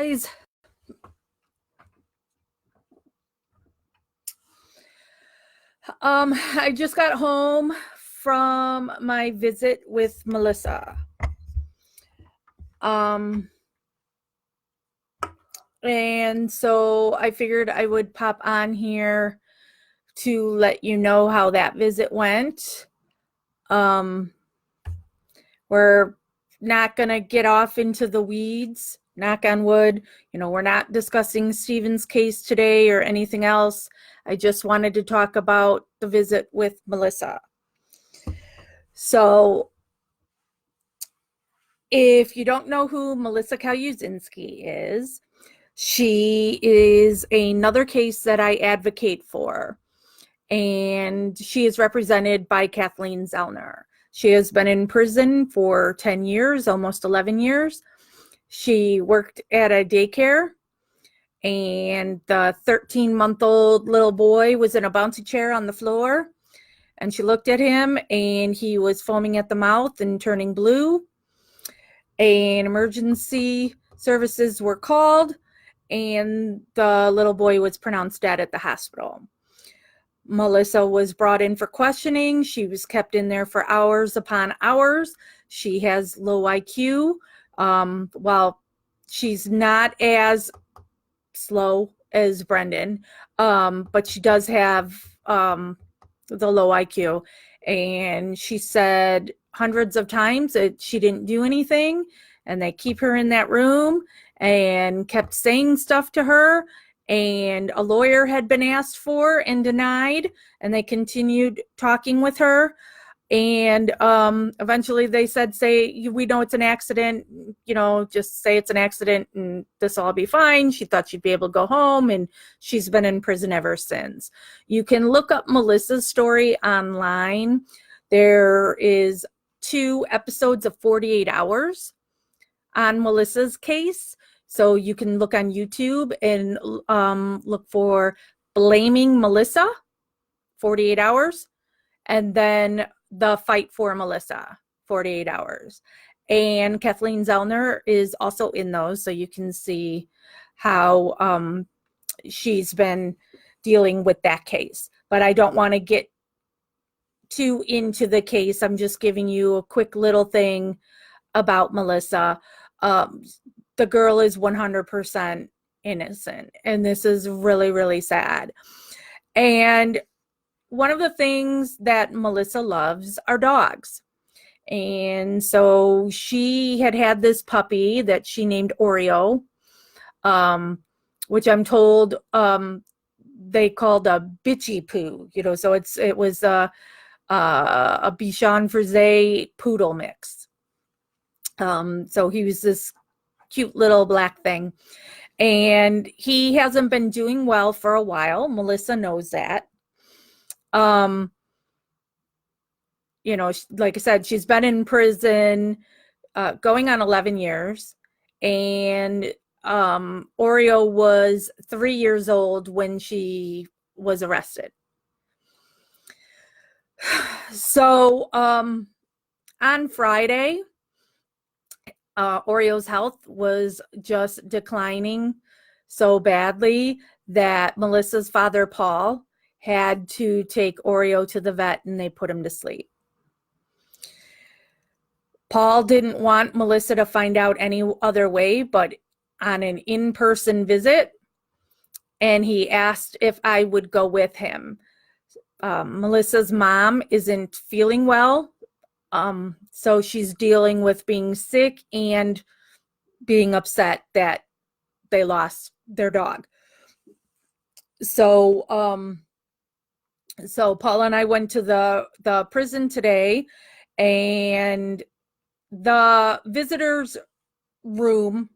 guys. I just got home from my visit with Melissa. And so I figured I would pop on here to let you know how that visit went. We're not going to get off into the weeds, knock on wood. We're not discussing Stephen's case today or anything else. I just wanted to talk about the visit with Melissa. So if you don't know who Melissa Calusinski is, she is another case that I advocate for, and she is represented by Kathleen Zellner. She has been in prison for 10 years, almost 11 years. She worked at a daycare, and the 13-month-old little boy was in a bouncy chair on the floor, and she looked at him, and he was foaming at the mouth and turning blue. And emergency services were called, and the little boy was pronounced dead at the hospital. Melissa was brought in for questioning. She was kept in there for hours upon hours. She has low IQ. While she's not as slow as Brendan, but she does have the low IQ. And she said hundreds of times that she didn't do anything, and they keep her in that room and kept saying stuff to her, and a lawyer had been asked for and denied, and they continued talking with her. And eventually they said, we know it's an accident, just say it's an accident and this will all be fine. She thought she'd be able to go home, and she's been in prison ever since. You can look up Melissa's story online. There is 2 episodes of 48 Hours on Melissa's case. So you can look on YouTube and look for Blaming Melissa, 48 Hours, and then The Fight for Melissa, 48 Hours. And Kathleen Zellner is also in those, so you can see how she's been dealing with that case. But I don't want to get too into the case. I'm just giving you a quick little thing about Melissa. The girl is 100% innocent, and this is really, really sad. And one of the things that Melissa loves are dogs. And so she had this puppy that she named Oreo, which I'm told they called a bitchy poo, so it was a Bichon Frise poodle mix. So he was this cute little black thing, and he hasn't been doing well for a while. Melissa knows that. Like I said, she's been in prison going on 11 years, and Oreo was 3 years old when she was arrested. So on Friday, Oreo's health was just declining so badly that Melissa's father, Paul, had to take Oreo to the vet, and they put him to sleep. Paul didn't want Melissa to find out any other way but on an in-person visit, and he asked if I would go with him. Melissa's mom isn't feeling well, so she's dealing with being sick and being upset that they lost their dog. So Paul and I went to the prison today, and the visitors room,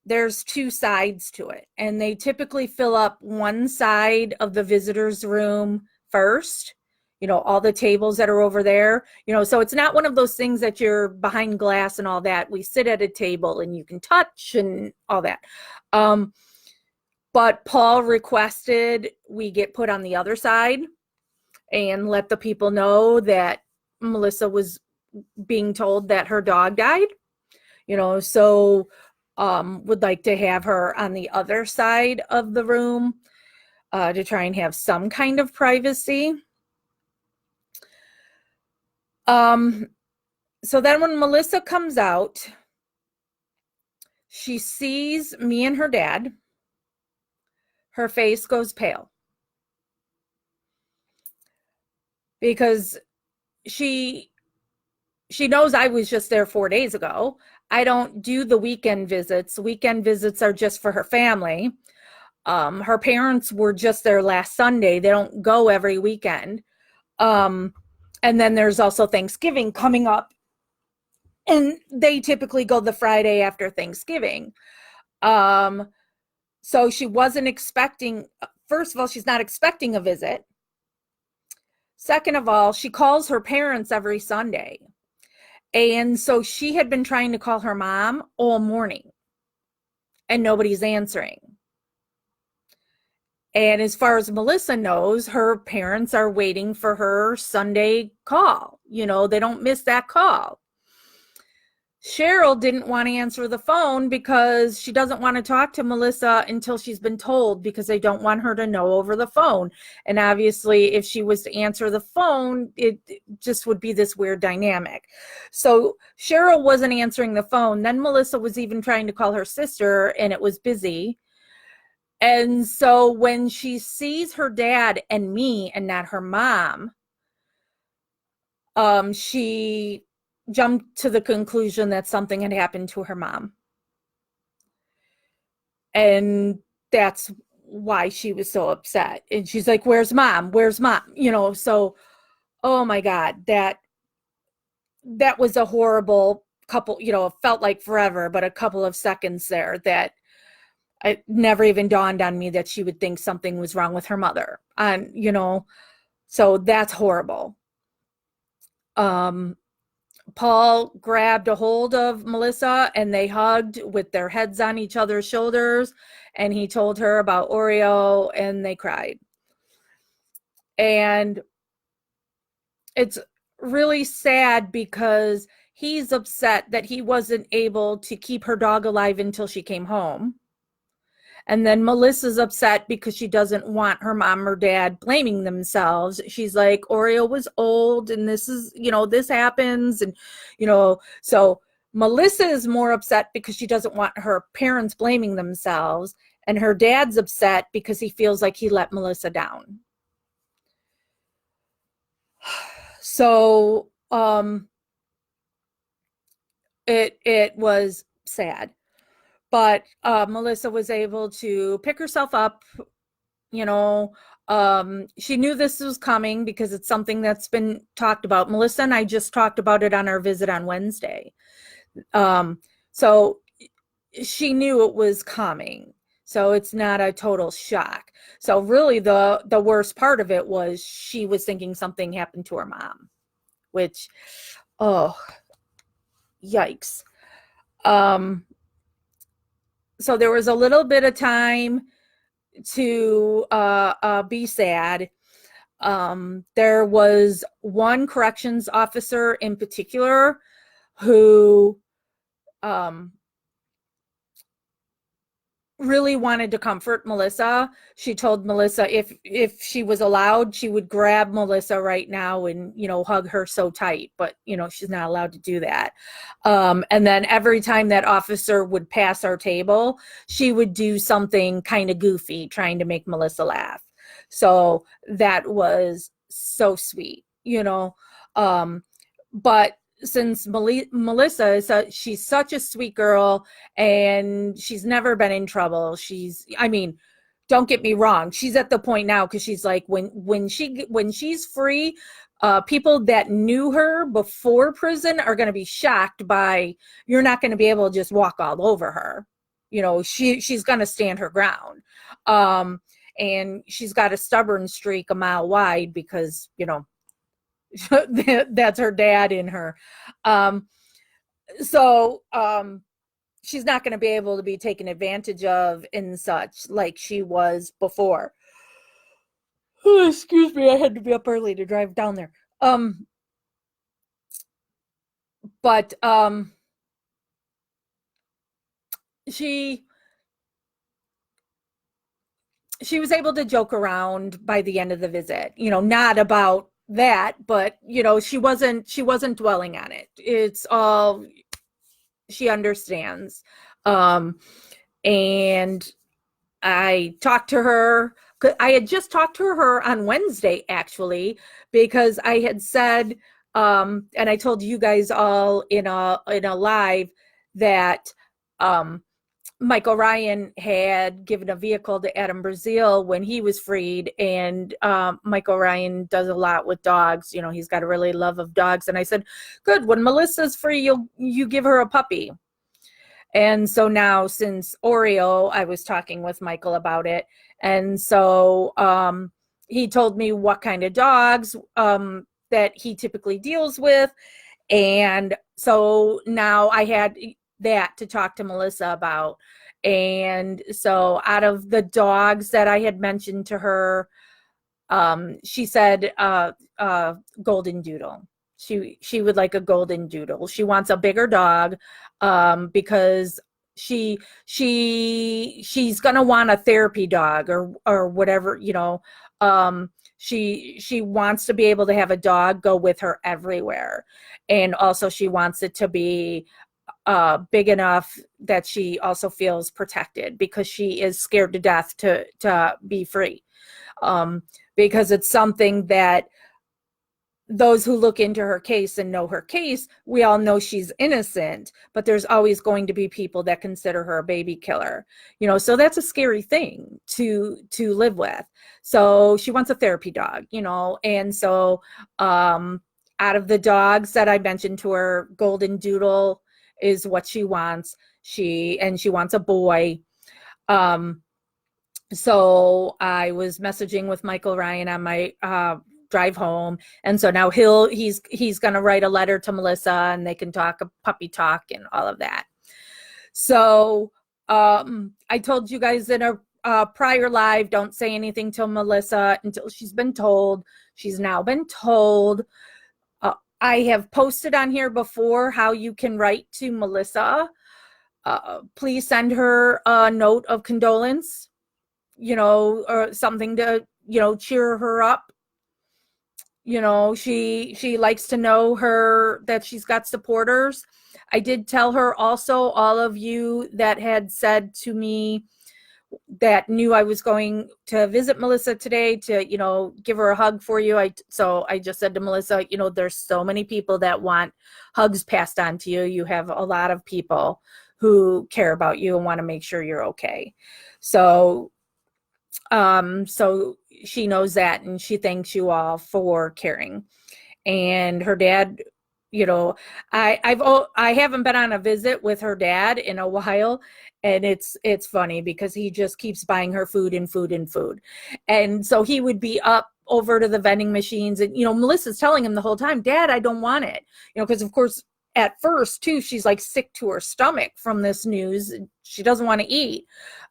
there's 2 sides to it, and they typically fill up one side of the visitors room first, all the tables that are over there, so it's not one of those things that you're behind glass and all that. We sit at a table and you can touch and all that. But Paul requested we get put on the other side and let the people know that Melissa was being told that her dog died, so would like to have her on the other side of the room to try and have some kind of privacy. So then when Melissa comes out, she sees me and her dad. Her face goes pale because she knows I was just there 4 days ago. I don't do the weekend visits. Weekend visits are just for her family. Her parents were just there last Sunday. They don't go every weekend. And then there's also Thanksgiving coming up, and they typically go the Friday after Thanksgiving. So she wasn't expecting, first of all, she's not expecting a visit. Second of all, she calls her parents every Sunday. And so she had been trying to call her mom all morning, and nobody's answering. And as far as Melissa knows, her parents are waiting for her Sunday call. You know, they don't miss that call. Cheryl didn't want to answer the phone because she doesn't want to talk to Melissa until she's been told, because they don't want her to know over the phone. And obviously, if she was to answer the phone, it just would be this weird dynamic. So Cheryl wasn't answering the phone. Then Melissa was even trying to call her sister, and it was busy. And so when she sees her dad and me and not her mom, she jumped to the conclusion that something had happened to her mom. And that's why she was so upset. And she's like, "Where's mom? Where's mom?" You know, so, oh my God, that was a horrible couple, you know, it felt like forever, but a couple of seconds there that it never even dawned on me that she would think something was wrong with her mother. And, you know, so that's horrible. Paul grabbed a hold of Melissa and they hugged with their heads on each other's shoulders, and he told her about Oreo, and they cried. And it's really sad because he's upset that he wasn't able to keep her dog alive until she came home. And then Melissa's upset because she doesn't want her mom or dad blaming themselves. She's like, Oreo was old, and this is, you know, this happens. And, you know, so Melissa is more upset because she doesn't want her parents blaming themselves. And her dad's upset because he feels like he let Melissa down. So it was sad. But Melissa was able to pick herself up. You know, she knew this was coming because it's something that's been talked about. Melissa and I just talked about it on our visit on Wednesday. So she knew it was coming. So it's not a total shock. So really the worst part of it was she was thinking something happened to her mom, which, oh, yikes. So there was a little bit of time to be sad. There was one corrections officer in particular who really wanted to comfort Melissa. She told Melissa if she was allowed, she would grab Melissa right now and, you know, hug her so tight, but, you know, she's not allowed to do that. And then every time that officer would pass our table, she would do something kind of goofy trying to make Melissa laugh. So that was so sweet, you know. But since Melissa she's such a sweet girl and she's never been in trouble. I mean, don't get me wrong, she's at the point now because she's like, when she's free, people that knew her before prison are going to be shocked by, you're not going to be able to just walk all over her. You know, she's going to stand her ground. And she's got a stubborn streak a mile wide because, you know, that's her dad in her. So she's not going to be able to be taken advantage of and such like she was before. Oh, excuse me, I had to be up early to drive down there. But she she was able to joke around by the end of the visit, not about that, but she wasn't dwelling on it. It's all, she understands. um and I talked to her. I had just talked to her on Wednesday, actually, because I had said, and I told you guys all in a live that Michael Ryan had given a vehicle to Adam Brazil when he was freed, and Michael Ryan does a lot with dogs. He's got a really love of dogs, and I said, "Good. When Melissa's free, you give her a puppy." And so now, since Oreo, I was talking with Michael about it. And so he told me what kind of dogs that he typically deals with. And so now I had that to talk to Melissa about. And so out of the dogs that I had mentioned to her, she said golden doodle. She would like a golden doodle. She wants a bigger dog because she's gonna want a therapy dog or whatever. She wants to be able to have a dog go with her everywhere, and also she wants it to be big enough that she also feels protected, because she is scared to death to be free. Because it's something that those who look into her case and know her case, we all know she's innocent, but there's always going to be people that consider her a baby killer. So that's a scary thing to live with. So she wants a therapy dog, and so out of the dogs that I mentioned to her, golden doodle is what she wants. She wants a boy. So I was messaging with Michael Ryan on my drive home, and so now he's going to write a letter to Melissa, and they can talk a puppy talk and all of that. So I told you guys in a prior live, don't say anything to Melissa until she's been told. She's now been told. I have posted on here before how you can write to Melissa. Please send her a note of condolence, or something to, cheer her up. She likes to know that she's got supporters. I did tell her also, all of you that had said to me that knew I was going to visit Melissa today to, give her a hug for you. So I just said to Melissa, there's so many people that want hugs passed on to you. You have a lot of people who care about you and want to make sure you're okay. So she knows that, and she thanks you all for caring. And her dad, I haven't been on a visit with her dad in a while, and it's funny because he just keeps buying her food and food and food. And so he would be up over to the vending machines, and Melissa's telling him the whole time, "Dad, I don't want it." Because of course at first too, she's like sick to her stomach from this news. She doesn't want to eat.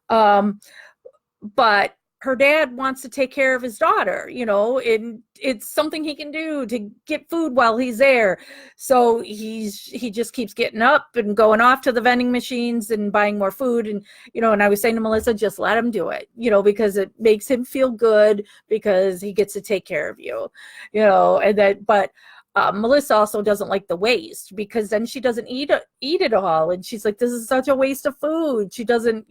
But her dad wants to take care of his daughter, and it's something he can do to get food while he's there. So he just keeps getting up and going off to the vending machines and buying more food. And, and I was saying to Melissa, just let him do it, because it makes him feel good, because he gets to take care of you, and that, but Melissa also doesn't like the waste, because then she doesn't eat it all. And she's like, this is such a waste of food. She doesn't,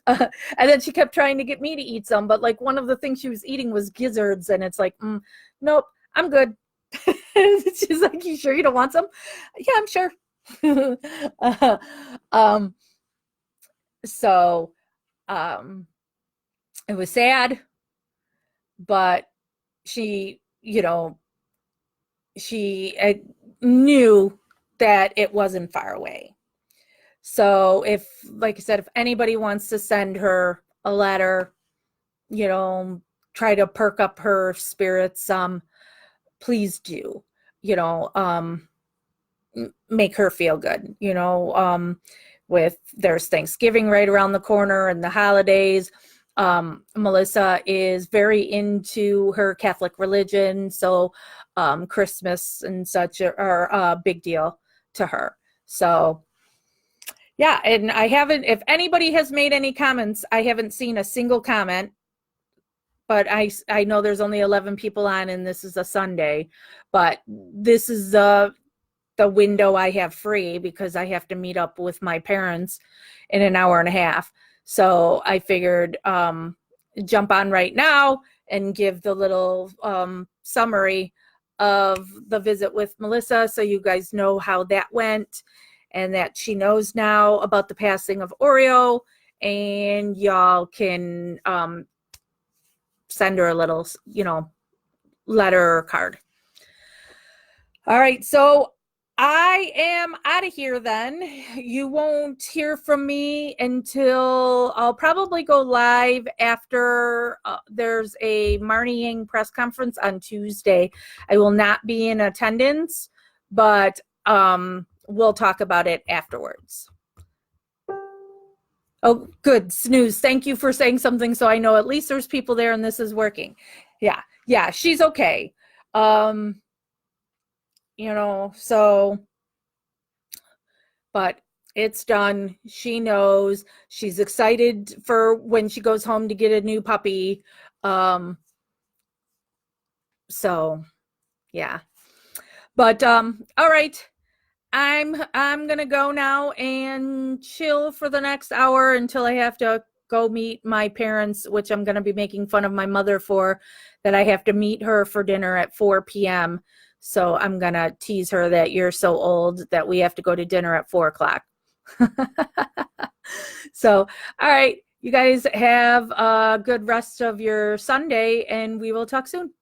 and then she kept trying to get me to eat some, but like one of the things she was eating was gizzards, and it's like, nope, I'm good. She's like, you sure you don't want some? Yeah, I'm sure. So it was sad, but she knew that it wasn't far away. So like I said, if anybody wants to send her a letter, try to perk up her spirits some, please do, make her feel good, there's Thanksgiving right around the corner and the holidays. Melissa is very into her Catholic religion. So Christmas and such are a big deal to her. So Yeah, and I haven't, if anybody has made any comments, I haven't seen a single comment, but I know there's only 11 people on and this is a Sunday, but this is the window I have free because I have to meet up with my parents in an hour and a half. So I figured jump on right now and give the little summary of the visit with Melissa so you guys know how that went and that she knows now about the passing of Oreo, and y'all can send her a little, letter or card. All right, so I am out of here then. You won't hear from me until I'll probably go live after there's a Marnie Ying press conference on Tuesday. I will not be in attendance, but we'll talk about it afterwards. Oh, good. Snooze. Thank you for saying something so I know at least there's people there and this is working. Yeah, she's okay. So, but it's done. She knows. She's excited for when she goes home to get a new puppy. So yeah. But all right. I'm gonna go now and chill for the next hour until I have to go meet my parents, which I'm gonna be making fun of my mother for, that I have to meet her for dinner at 4 p.m. So I'm gonna tease her that you're so old that we have to go to dinner at 4 o'clock. So, all right, you guys have a good rest of your Sunday, and we will talk soon.